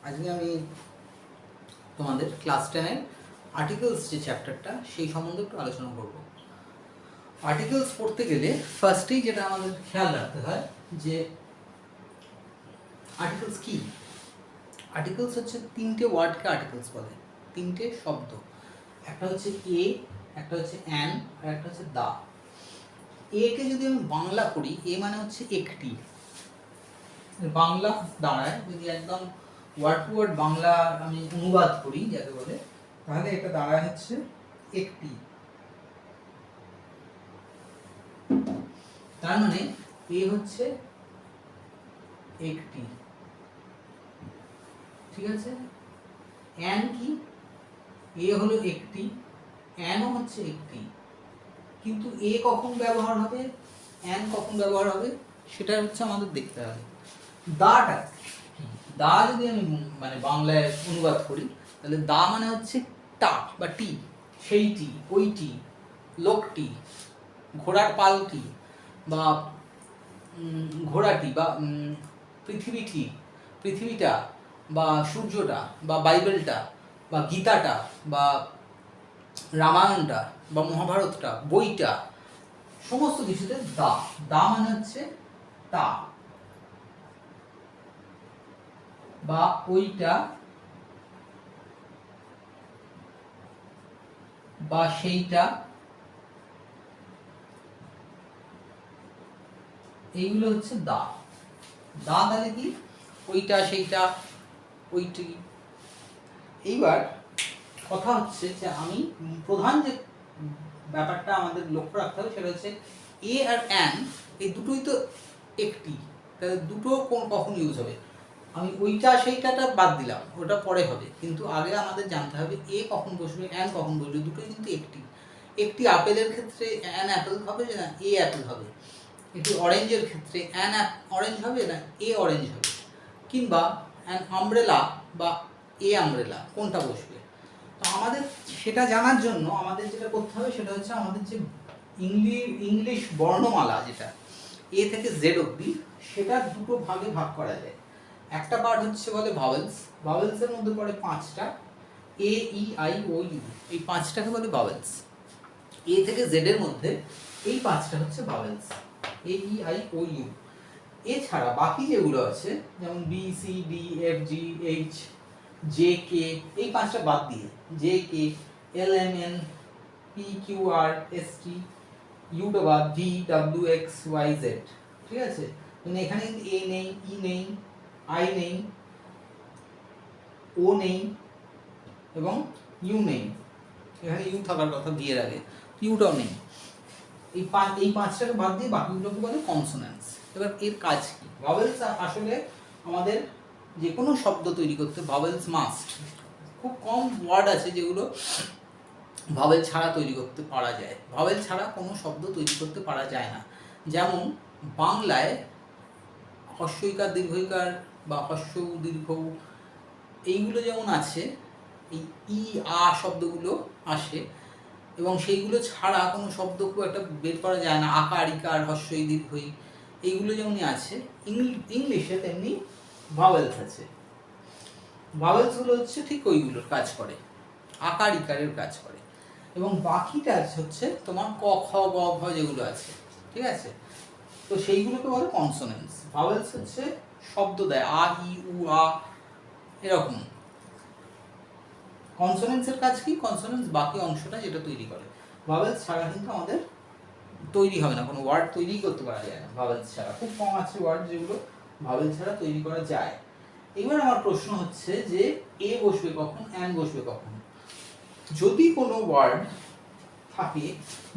আজকে আমি তোমাদের ক্লাস 10-এর আর্টিকেলস যে চ্যাপ্টারটা সেই সম্বন্ধে একটু আলোচনা করব। আর্টিকেলস পড়তে গেলে ফার্স্টেই যেটা আমাদের খেয়াল রাখতে হয় যে আর্টিকেলস কি। আর্টিকেলস হচ্ছে তিনটে ওয়ার্ডকে আর্টিকেলস বলে, তিনটে শব্দ। একটা হচ্ছে এ, একটা হচ্ছে অ্যান, আর একটা হচ্ছে দা। একে যদি আমি বাংলা করি, এ মানে হচ্ছে একটি, বাংলা দাঁড়ায় যদি একদম ওয়ার্ড টু ওয়ার্ড বাংলা আমি অনুবাদ করি যাকে বলে, তাহলে এটা দাঁড়ায় হচ্ছে একটি। তার মানে এ হচ্ছে একটি, ঠিক আছে। অ্যান কি? এ হলো একটি, অ্যানও হচ্ছে একটি, কিন্তু এ কখন ব্যবহার হবে, অ্যান কখন ব্যবহার হবে, সেটা হচ্ছে আমাদের দেখতে হবে। দাটা কি? দা যদি আমি মানে বাংলায় অনুবাদ করি, তাহলে দা মানে হচ্ছে টা বা টি, সেইটি, ওইটি, লোকটি, ঘোড়ার পালটি, বা ঘোড়াটি, বা পৃথিবীটি, পৃথিবীটা, বা সূর্যটা, বা বাইবেলটা, বা গীতাটা, বা রামায়ণটা, বা মহাভারতটা, বইটা, সমস্ত কিছুতে দা। দা মানে হচ্ছে তা, বা ওইটা, বা সেইটা, এইগুলো হচ্ছে দা। দা তাহলে কি? ওইটা, সেইটা, ওইটি। এইবার কথা হচ্ছে যে আমি প্রধান যে ব্যাপারটা আমাদের লক্ষ্য রাখতে হবে সেটা হচ্ছে এ আর অ্যান, এই দুটোই তো একটি, তাহলে দুটো কখন ইউজ হবে। আমি ওইটা সেইটাটা বাদ দিলাম, ওটা পরে হবে, কিন্তু আগে আমাদের জানতে হবে এ কখন বসবে, অ্যান কখন বসবে। দুটোই কিন্তু একটি। একটি আপেলের ক্ষেত্রে অ্যান অ্যাপেল হবে না এ অ্যাপেল হবে, একটি অরেঞ্জের ক্ষেত্রে অ্যান অরেঞ্জ হবে না এ অরেঞ্জ হবে, কিংবা অ্যান আমব্রেলা বা এ আমব্রেলা, কোনটা বসবে। তো আমাদের সেটা জানার জন্য আমাদের যেটা করতে হবে সেটা হচ্ছে আমাদের যে ইংলিশ বর্ণমালা যেটা এ থেকে জেড অবধি, সেটা দুটো ভাগে ভাগ করা যায়। একটা পার্ট হচ্ছে বলে ভাওয়েলস, ভাওয়েলসের মধ্যে পড়ে পাঁচটা, এ ই আই ও ইউ, এই পাঁচটাকে বলে ভাওয়েলস। এ থেকে জেড এর মধ্যে এই পাঁচটা হচ্ছে vowels, A E I O U. এছাড়া বাকি যেগুলো আছে যেমন B C D F G H J K, এই পাঁচটা বাদ দিয়ে J K L M N P Q R S T U বাদ V W X Y Z, ঠিক আছে। মানে এখানে কিন্তু এ নেই, ই নেই, আই নেই, ও নেই, এবং ইউ নেই। এখানে ইউ থাকার কথা বিয়ের আগে, ইউটাও নেই। এই পাঁচটাকে বাদ দিয়ে বাকিগুলোকে বলে কনসোনেন্টস। এবার এর কাজ কি? ভাওয়েলস আসলে আমাদের যে কোনো শব্দ তৈরি করতে ভাওয়েলস মাস্ট। খুব কম ওয়ার্ড আছে যেগুলো ভাওয়েল ছাড়া তৈরি করতে পারা যায়, ভাওয়েল ছাড়া কোনো শব্দ তৈরি করতে পারা যায় না। যেমন বাংলায় হস্যইকার দীর্ঘইকার বা হস্য দীর্ঘ এইগুলো যেমন আছে, এই ই আ শব্দগুলো আসে, এবং সেইগুলো ছাড়া কোনো শব্দ খুব একটা বের করা যায় না। আকার ইকার হস্যই দীর্ঘই এইগুলো যেমনই আছে, ইংলিশে তেমনি ভাওয়েলস আছে। ভাওয়েলসগুলো হচ্ছে ঠিক ওইগুলোর কাজ করে, আকার ইকারের কাজ করে, এবং বাকিটা হচ্ছে তোমার ক খ গ ঘ যেগুলো আছে, ঠিক আছে। তো সেইগুলোকে বলে কনসোনেন্টস। ভাওয়েলস হচ্ছে শব্দ দেয়, আ ই উ আ এরকম। কনসোনেন্টসের কাজ কি? কনসোনেন্টস বাকি অংশটা যেটা তৈরি করে। ভাওয়েলস ছাড়া কিন্তু আমাদের তৈরি হবে না, কোনো ওয়ার্ড তৈরি করতে পারা যায় না ভাওয়েলস ছাড়া। খুব কম আছে ওয়ার্ড যেগুলো ভাওয়েল ছাড়া তৈরি করা যায়। এবার আমার প্রশ্ন হচ্ছে যে এ বসবে কখন, অ্যান বসবে কখন। যদি কোনো ওয়ার্ড থাকে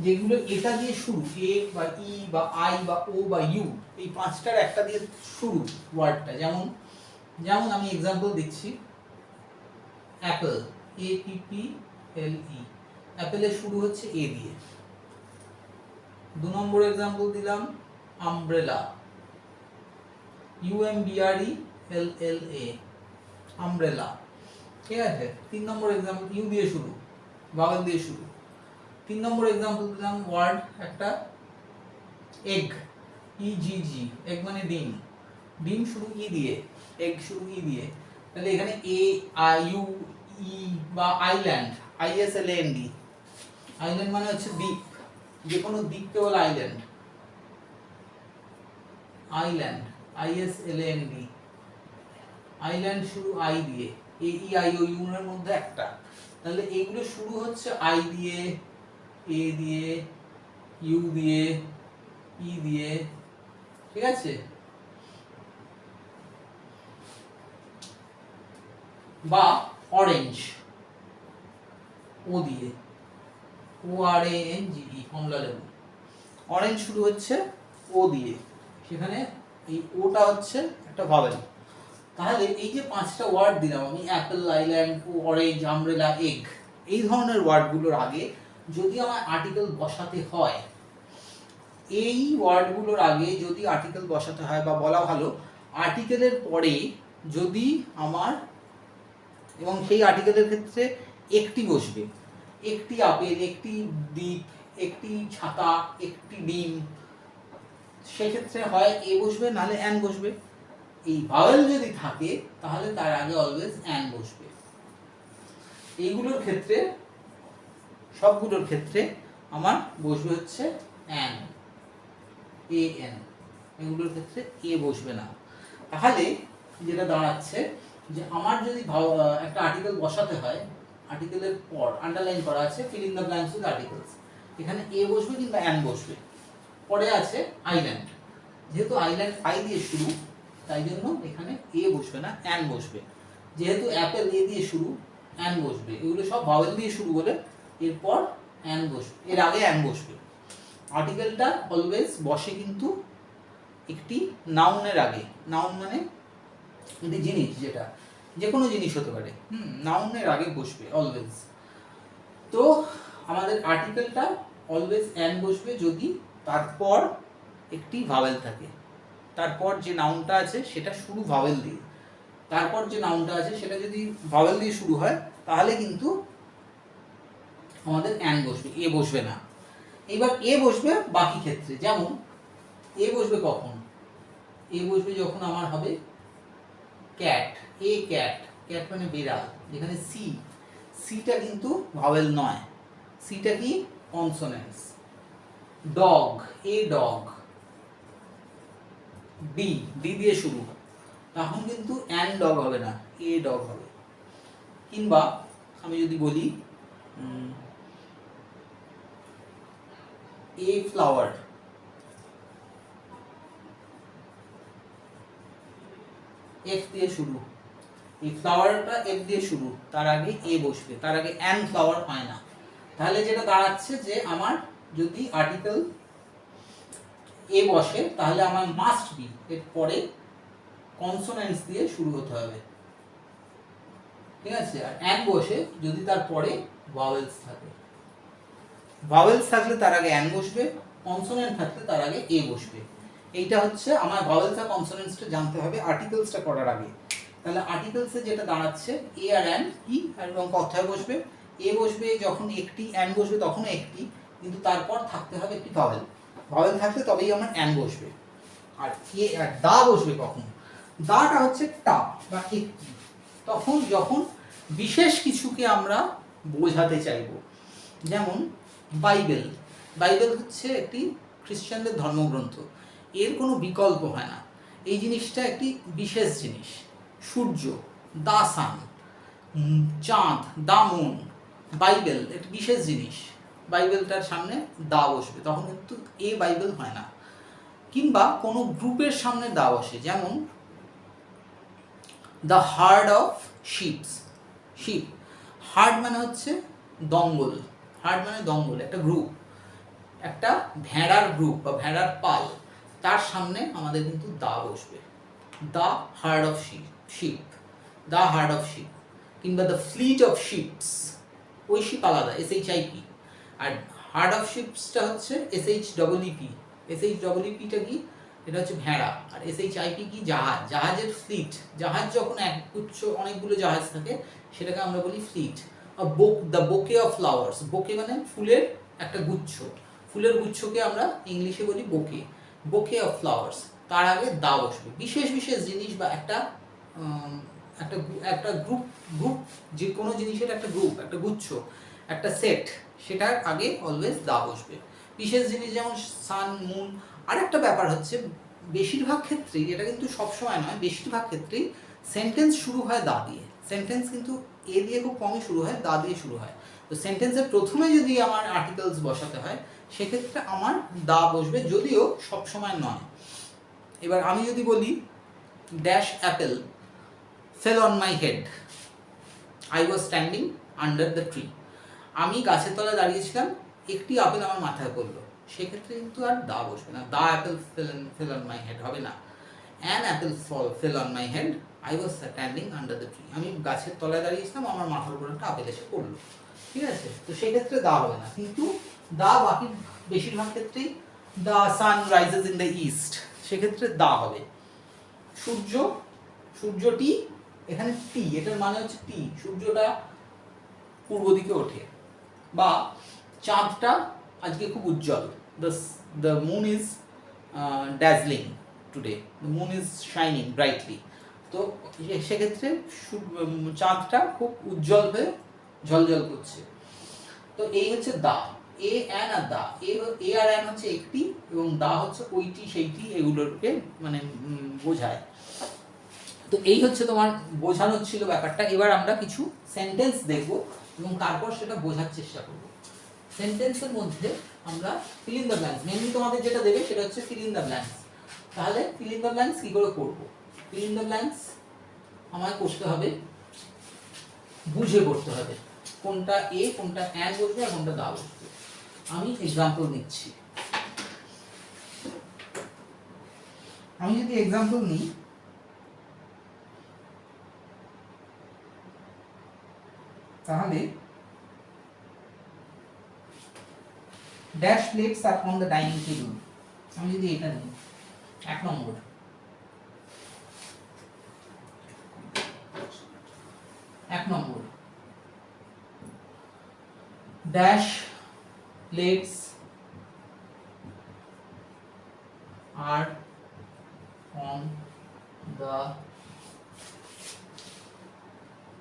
যেগুলো এটা দিয়ে শুরু, এ বা ই বা আই বা ও বা ইউ, এই পাঁচটার একটা দিয়ে শুরু ওয়ার্ডটা, যেমন যেমন আমি এক্সাম্পল দিচ্ছি, apple, A P P L E, অ্যাপেলের শুরু হচ্ছে এ দিয়ে। 2 নম্বর এক্সাম্পল দিলাম আমব্রেলা, UMBRE LLA, আমব্রেলা, ঠিক আছে। 3 নম্বর এক্সাম্পল ইউ দিয়ে শুরু, ভাওয়েল দিয়ে শুরু। 3 নম্বর এক্সাম্পল দিলাম ওয়ার্ড একটা এগ, EGG, এগ মানে ডিম, ডিম শুরু ই দিয়ে, এগ শুরু ই দিয়ে, তাহলে এখানে এ আই ইউ ই বা আইল্যান্ড, ISLAND, আইল্যান্ড মানে হচ্ছে দ্বীপ, যে কোনো দ্বীপকে বলে আইল্যান্ড, আইল্যান্ড ISLAND, আইল্যান্ড শুরু আই দিয়ে, AEIOU এর মধ্যে একটা, তাহলে এইগুলো শুরু হচ্ছে আই দিয়ে, এ দিয়ে, ইউ দিয়ে, ই দিয়ে, ঠিক আছে? বা অরেঞ্জ, ও দিয়ে, ORANGE, কমলা লেবু, অরেঞ্জ শুরু হচ্ছে ও দিয়ে, সেখানে এই ওটা হচ্ছে একটা ভাওয়েল। তাহলে এই যে পাঁচটা ওয়ার্ড দিলাম আমি, Apple, island, orange, umbrella, egg, এই ধরনের ওয়ার্ডগুলোর আগে যদি আমার আর্টিকেল বসাতে হয়, এই ওয়ার্ডগুলোর আগে যদি আর্টিকেল বসাতে হয়, বা বলা ভালো আর্টিকেলের পরে যদি আমার, এবং সেই আর্টিকেলের ক্ষেত্রে একটি বসবে, একটি আপেল, একটি দ্বীপ, একটি ছাতা, একটি ডিম, সেক্ষেত্রে হয় এ বসবে, নাহলে অ্যান বসবে। এই ভাওয়েল যদি থাকে তাহলে তার আগে অলওয়েজ অ্যান বসবে। এইগুলোর ক্ষেত্রে, সবগুলোর ক্ষেত্রে আমার বসবে হচ্ছে অ্যান, AN, এগুলোর ক্ষেত্রে এ বসবে না। তাহলে যেটা দাঁড়াচ্ছে যে আমার যদি একটা আর্টিকেল বসাতে হয়, আর্টিকেলের পর আন্ডারলাইন করা আছে fill in the blanks with articles, এখানে এ বসবে কিংবা অ্যান বসবে। পরে আছে আইল্যান্ড, যেহেতু আইল্যান্ড আই দিয়ে শুরু তাই জন্য এখানে এ বসবে না, অ্যান বসবে। যেহেতু অ্যাপেল এ দিয়ে শুরু, অ্যান বসবে। এগুলো সব ভাওয়েল দিয়ে শুরু বলে এরপর অ্যান বসবে, এর আগে অ্যান বসবে। আর্টিকেলটা অলওয়েজ বসে কিন্তু একটি নাউনের আগে, নাউন মানে একটি জিনিস, যেটা যে কোনো জিনিস হতে পারে, নাউনের আগে বসবে অলওয়েজ। তো আমাদের আর্টিকেলটা অলওয়েজ অ্যান বসবে যদি তারপর একটি ভাওয়েল থাকে, তারপর যে নাউনটা আছে সেটা শুরু ভাওয়েল দিয়ে, তারপর যে নাউনটা আছে সেটা যদি ভাওয়েল দিয়ে শুরু হয় তাহলে কিন্তু আমাদের অ্যান বসবে, এ বসবে না। এবার এ বসবে বাকি ক্ষেত্রে, যেমন এ বসবে কখন, এ বসবে যখন আমার হবে ক্যাট, এ ক্যাট, ক্যাট মানে বিড়াল, যেখানে সি, সিটা কিন্তু ভাওয়েল নয়, সিটা কি consonants. Dog, a dog, D, D দিয়ে শুরু, তখন কিন্তু অ্যান ডগ হবে না, এ ডগ হবে। কিংবা আমি যদি বলি এ ফ্লাওয়ার, এফ দিয়ে শুরু, এই ফ্লাওয়ারটা এফ দিয়ে শুরু, তার আগে এ বসবে, তার আগে অ্যান ফ্লাওয়ার হয় না। তাহলে যেটা দাঁড়াচ্ছে যে আমার যদি আর্টিকেল এ বসে তাহলে আমার মাস্ট বি এর পরে কনসোনেন্টস দিয়ে শুরু হতে হবে, ঠিক আছে? আর অ্যান বসে যদি তার পরে ভাওয়েলস থাকে, ভাওয়েলস থাকলে তার আগে অ্যান বসবে, কনসোনেন্ট থাকলে তার আগে এ বসবে। এইটা হচ্ছে আমার ভাওয়েলস আর কনসোনেন্টসটা জানতে হবে আর্টিকেলসটা করার আগে। তাহলে আর্টিকেলসে যেটা দাঁড়াচ্ছে এ আর অ্যান কি, এবং কথায় বসবে, এ বসবে যখন একটি, অ্যান বসবে তখনও একটি, কিন্তু তারপর থাকতে হবে একটি ভাওয়েল, ভাওয়েল থাকলে তবেই আমার অ্যান বসবে। আর এ আর দা বসবে কখন, দাটা হচ্ছে টা বা একটি, তখন যখন বিশেষ কিছুকে আমরা বোঝাতে চাইব। যেমন বাইবেল, বাইবেল হচ্ছে একটি খ্রিস্টানদের ধর্মগ্রন্থ, এর কোনো বিকল্প হয় না, এই জিনিসটা একটি বিশেষ জিনিস। সূর্য, দা সান, চাঁদ, দা মুন, বাইবেল একটি বিশেষ জিনিস, বাইবেলটার সামনে দা বসবে, তখন কিন্তু এ বাইবেল হয় না। কিংবা কোনো গ্রুপের সামনে দা বসে, যেমন the herd of ships, ship, herd মানে হচ্ছে দঙ্গল, হার্ড মানে দঙ্গল, একটা গ্রুপ, একটা ভেড়ার গ্রুপ বা ভেড়ার পাল, তার সামনে আমাদের কিন্তু দা বসবে, the herd of ship, the herd of ship. কিংবা দ্য ফ্লিট অফ শিপস, ওই শিপ আলাদা, SHIP, আর হার্ড অফ শিপসটা হচ্ছে SHEEP, SHEEPটা কি, এটা হচ্ছে ভেড়া, আর SHIP কি, জাহাজ, জাহাজের ফ্লিট, জাহাজ যখন একগুচ্ছ অনেকগুলো জাহাজ থাকে সেটাকে আমরা বলি fleet. The bouquet of flowers, bouquet মানে ফুলের একটা গুচ্ছ, ফুলের গুচ্ছকে আমরা ইংলিশে বলি বোকে, বোকে অফ ফ্লাওয়ার্স, তার আগে দা বসবে। বিশেষ বিশেষ জিনিস বা একটা একটা গ্রুপ গ্রুপ যে কোনো জিনিসের একটা গ্রুপ, একটা গুচ্ছ, একটা সেট, সেটার আগে অলওয়েজ দা বসবে। বিশেষ জিনিস যেমন সান, মুন। আর একটা ব্যাপার হচ্ছে, বেশিরভাগ ক্ষেত্রেই, এটা কিন্তু সবসময় নয়, বেশিরভাগ ক্ষেত্রেই সেন্টেন্স শুরু হয় দা দিয়ে। সেন্টেন্স কিন্তু এ দিয়ে খুব কমই শুরু হয়, দা দিয়ে শুরু হয়। তো সেন্টেন্সের প্রথমে যদি আমার আর্টিকেলস বসাতে হয়, সেক্ষেত্রে আমার দা বসবে, যদিও সবসময় নয়। এবার আমি যদি বলি dash Apple fell on my head, I was standing under the tree. আমি গাছের তলায় দাঁড়িয়েছিলাম, একটি আপেল আমার মাথায় পড়লো, সেক্ষেত্রে কিন্তু আর দা বসবে না, the apple fell on my head হবে না। An apple fell on my head, I was standing under the tree. আমি গাছের তলায় দাঁড়িয়েছিলাম, আমার মাথার উপর একটা আপেল এসে পড়লো, ঠিক আছে? তো সেক্ষেত্রে দা হবে না। কিন্তু দা বাকি বেশিরভাগ ক্ষেত্রেই, the sun rises in the east, সেক্ষেত্রে দা হবে। সূর্য, সূর্যটি, এখানে টি, এটার মানে হচ্ছে টি, সূর্যটা পূর্ব দিকে ওঠে। বা চাঁদটা আজকে খুব উজ্জ্বল, the moon is dazzling today, the moon is shining brightly. তো সেক্ষেত্রে চাঁদটা খুব উজ্জ্বল হয়ে ঝলঝল করছে। তো এই হচ্ছে দা। A an R the, A R an হচ্ছে একটি, এবং দা হচ্ছে ওইটি সেইটি, এগুলোকে মানে বোঝায়। তো এই হচ্ছে তোমার বোঝানোর ছিল ব্যাপারটা। এবার আমরা কিছু সেন্টেন্স দেখব এবং তারপর সেটা বোঝার চেষ্টা করব। সেন্টেন্সের মধ্যে আমরা fill in the blanks, mainly তোমাদের যেটা দেবে সেটা হচ্ছে ফিল ইন দ্য ব্ল্যাঙ্কস। তাহলে ফিল ইন দ্য ব্ল্যাঙ্কস কী করে করব? ফিল ইন দ্য ব্ল্যাঙ্কস আমায় করতে হবে, বুঝে করতে হবে কোনটা এ, কোনটা অ্যান বসবে আর কোনটা দা বসবে। আমি এক্সাম্পল দিচ্ছি। আমি যদি এক্সাম্পল নিই, তাহলে dash plates are on the dining table. আমি যদি এটা নিই, 1 নম্বর, dash plates are on the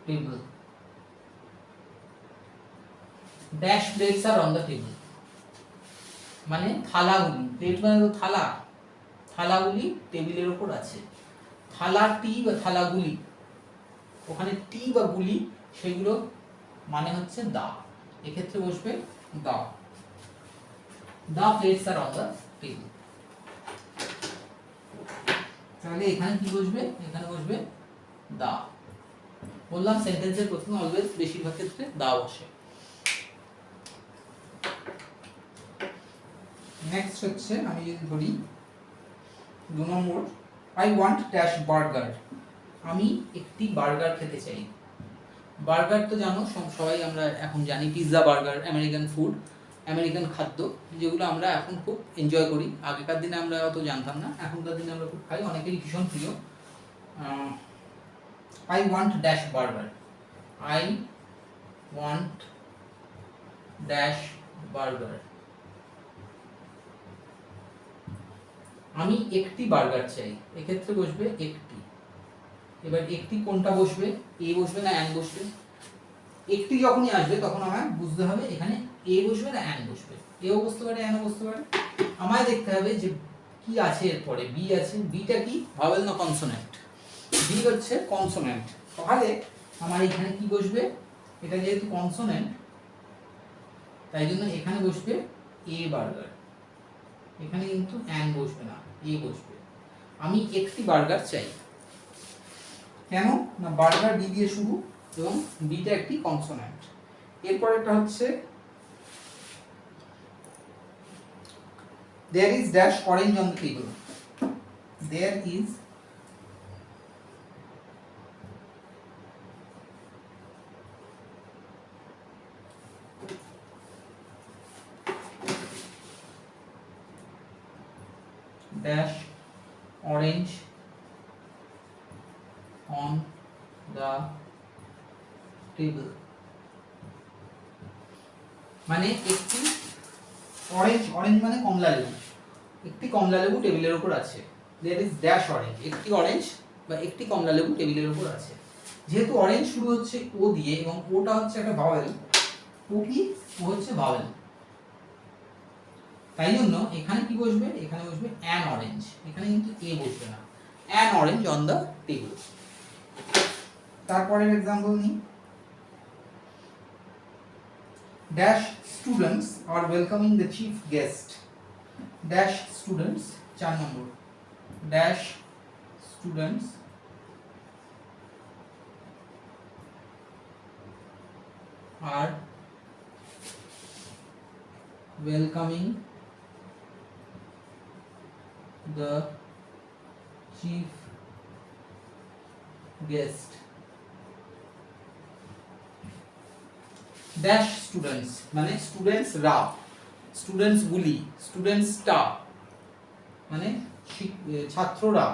table. Dash plates are on the table মানে থালাগুলি, প্লেট মানে তো থালা, থালাগুলি টেবিলের উপর আছে। থালাটি বা থালাগুলি, ওখানে টি বা গুলি, সেগুলো মানে হচ্ছে দা, এক্ষেত্রে বসবে the. The plates are on the table. তাহলে এখানে কি বসবে? এখানে বসবে দা। বললাম সেন্টেন্সের প্রথমে অলওয়েজ বেশিরভাগ ক্ষেত্রে দা বসে। নেক্সট হচ্ছে, আমি যদি ধরি 2 নম্বর, আই ওয়ান্ট ড্যাশ বার্গার, আমি একটি বার্গার খেতে চাই। বার্গার তো জানো সবাই, আমরা এখন জানি pizza, burger, American food, American খাদ্য, যেগুলো আমরা এখন খুব এনজয় করি। আগেকার দিনে আমরা অত জানতাম না, এখনকার দিনে আমরা খুব খাই, অনেকেরই ভীষণ প্রিয়। I want dash burger, I want dash burger, আমি একটি বার্গার চাই, এক্ষেত্রে বসবে একটি। এবার একটি কোনটা বসবে? এ বসবে না অ্যান বসবে? একটি যখনই আসবে তখন আমায় বুঝতে হবে এখানে এ বসবে না অ্যান বসবে। এও বসতে পারে, অ্যানও বসতে পারে। আমায় দেখতে হবে যে কি আছে এরপরে, বি আছে, বিটা কি ভাওয়েল না কনসোনেন্ট? বি হচ্ছে কনসোনেন্ট। তাহলে আমার এখানে কি বসবে? এটা যেহেতু কনসোনেন্ট, তাই জন্য এখানে বসবে এ বার্গার, এখানে কিন্তু অ্যান বসবে না, এ বসবে। আমি একটি বার্গার চাই। কেন না বার্গার বি দিয়ে শুরু এবং বিটা একটি কনসোনেন্ট। এরপর একটা হচ্ছে there is dash orange on the table, there is dash orange on the table মানে একটি অরেঞ্জ, অরেঞ্জ মানে কমলা লেবু, একটি কমলা লেবু টেবিলের উপর আছে। there is dash orange, একটি অরেঞ্জ বা একটি কমলা লেবু টেবিলের উপর আছে। যেহেতু অরেঞ্জ শুরু হচ্ছে ও দিয়ে এবং ওটা হচ্ছে একটা ভাওয়েল, ও কি, ও হচ্ছে ভাওয়েল, তাই জন্য এখানে কি বসবে, এখানে বসবে অ্যান অরেঞ্জ, এখানে কিন্তু এ বসবে না, an orange on the table. তারপরের এক্সাম্পল নিই, dash students are welcoming the chief guest, dash students 4 number, dash students are welcoming the chief guest, dash students মানে স্টুডেন্টস রা, স্টুডেন্টস গুলি, স্টুডেন্টস টা মানে ছাত্ররা,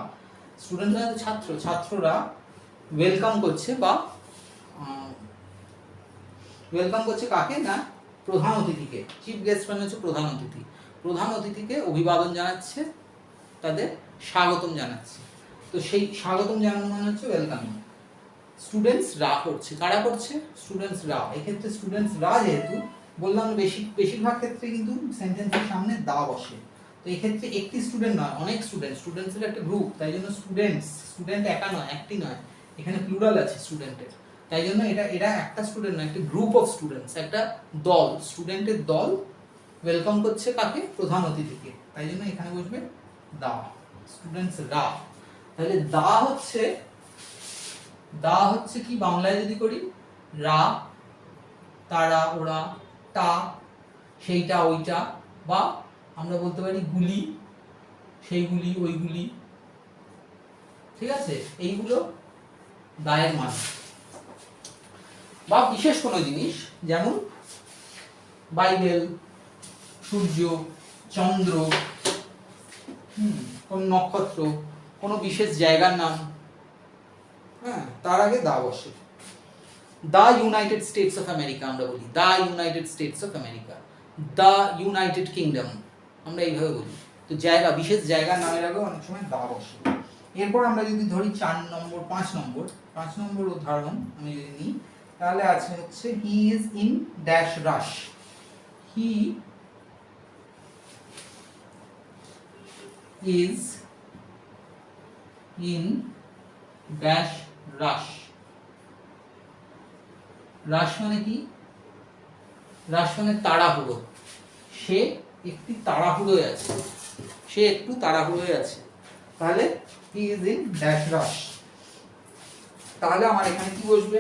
স্টুডেন্টরা ছাত্র, ছাত্ররা ওয়েলকাম করছে বা ওয়েলকাম করছে কাকে না, প্রধান অতিথিকে, চিফ গেস্ট মানে হচ্ছে প্রধান অতিথি, প্রধান অতিথিকে অভিবাদন জানাচ্ছে, তাদের স্বাগতম জানাচ্ছে। তো সেই স্বাগতম জানানো মানে হচ্ছে ওয়েলকামিং। স্টুডেন্টসরা করছে, কারা করছে, স্টুডেন্টসরা। এক্ষেত্রে স্টুডেন্টসরা যেহেতু বললাম বেশিরভাগ ক্ষেত্রে কিন্তু সেন্টেন্সের সামনে দা বসে, তো এক্ষেত্রে একটি স্টুডেন্ট নয়, অনেক স্টুডেন্ট, স্টুডেন্টসের একটা গ্রুপ, তাই জন্য স্টুডেন্টস, স্টুডেন্ট একা নয়, একটি নয়, এখানে প্লুরাল আছে স্টুডেন্টের, তাই জন্য এটা একটা স্টুডেন্ট না, একটা গ্রুপ অফ স্টুডেন্টস, একটা দল, স্টুডেন্টের দল ওয়েলকাম করছে কাকে, প্রধান অতিথিকে, তাই জন্য এখানে বসবে দা, স্টুডেন্টস রা। তাহলে দা হচ্ছে কি বাংলায় যদি করি, রা, তারা, ওরা, টা, সেইটা, ওইটা, বা আমরা বলতে পারি গুলি, সেইগুলি, ওইগুলি, ঠিক আছে, এইগুলো দায়ের মান। বা বিশেষ কোনো জিনিস, যেমন বাইবেল, সূর্য, চন্দ্র, কোন নক্ষত্র, কোনো বিশেষ জায়গার নাম, হ্যাঁ, তার আগে দা বসে। The United States of America আমরা বলি, the United States of America, the United Kingdom আমরা এইভাবে বলি। তো জায়গা, বিশেষ জায়গার নামের আগে অনেক সময় দা বসে। এরপর আমরা যদি ধরি 4 নম্বর 5 নম্বর উদাহরণ আমি যদি নিই, তাহলে আছে হচ্ছে he is in dash rush, he is in dash rush. Rush মানে কি, রাশ মানে তাড়াহুড়ো, সে একটি তাড়াহুড়োয় আছে, সে একটু তাড়াহুড়োয় আছে, তাহলে হি ইজ ইন ড্যাশ রাশ। তাহলে আমার এখানে কি বসবে,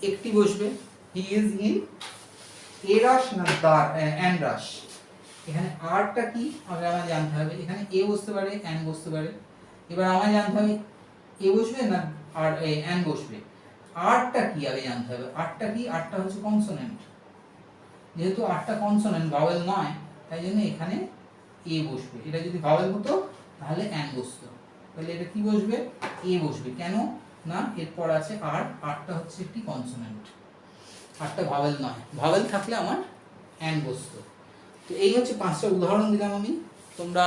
একটি বসবে, হি ইজ ইন এ রাশ না অ্যান রাশ, এখানে আরটা কি আগে আমার জানতে হবে, এখানে এ বসতে পারে, অ্যান বসতে পারে, এবার আমার জানতে হবে এ বসবে না আর অ্যান বসবে, আরটা কি আগে জানতে হবে, আরটা কি, আরটা হচ্ছে কনসোনেন্ট, যেহেতু আরটা কনসোনেন্ট ভাওয়েল নয়, তাই জন্য এখানে এ বসবে, এটা যদি ভাওয়েল হতো তাহলে অ্যান বসতো, তাহলে এটা কি বসবে, এ বসবে, কেন না এরপর আছে আর, আরটা হচ্ছে একটি কনসোনেন্ট, আরটা ভাওয়েল নয়, ভাওয়েল থাকলে আমার অ্যান বসতো। তো এই হচ্ছে 5টা উদাহরণ দিলাম আমি, তোমরা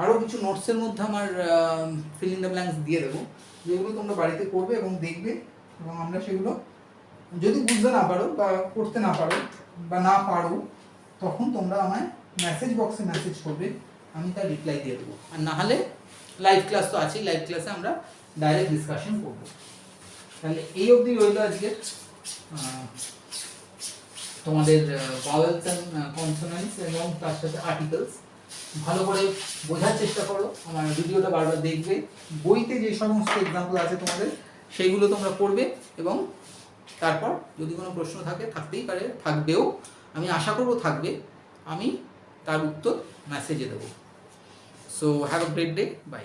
আরও কিছু নোটসের মধ্যে আমার ফিল ইন দ্য ব্ল্যাঙ্কস দিয়ে দেবো, যেগুলো তোমরা বাড়িতে করবে এবং দেখবে, এবং আমরা সেগুলো যদি বুঝতে না পারো বা করতে না পারো বা না পারো, তখন তোমরা আমায় মেসেজ বক্সে মেসেজ করবে, আমি তার রিপ্লাই দিয়ে দেবো, আর না হলে লাইভ ক্লাস তো আছেই, লাইভ ক্লাসে আমরা ডাইরেক্ট ডিসকাশন করবো। তাহলে এই অবধি রইল আজকে তোমাদের ভাওয়েলস এন্ড কনসোনেন্টস এবং তার সাথে আর্টিকেলস। ভালো করে বোঝার চেষ্টা করো, আমার ভিডিওটা বারবার দেখবে, বইতে যে সমস্ত এক্সাম্পল আছে তোমাদের সেইগুলো তোমরা পড়বে, এবং তারপর যদি কোনো প্রশ্ন থাকে, থাকতেই পারে, থাকবেও, আমি আশা করব থাকবে, আমি তার উত্তর মেসেজে দেবো। So have a great day, by.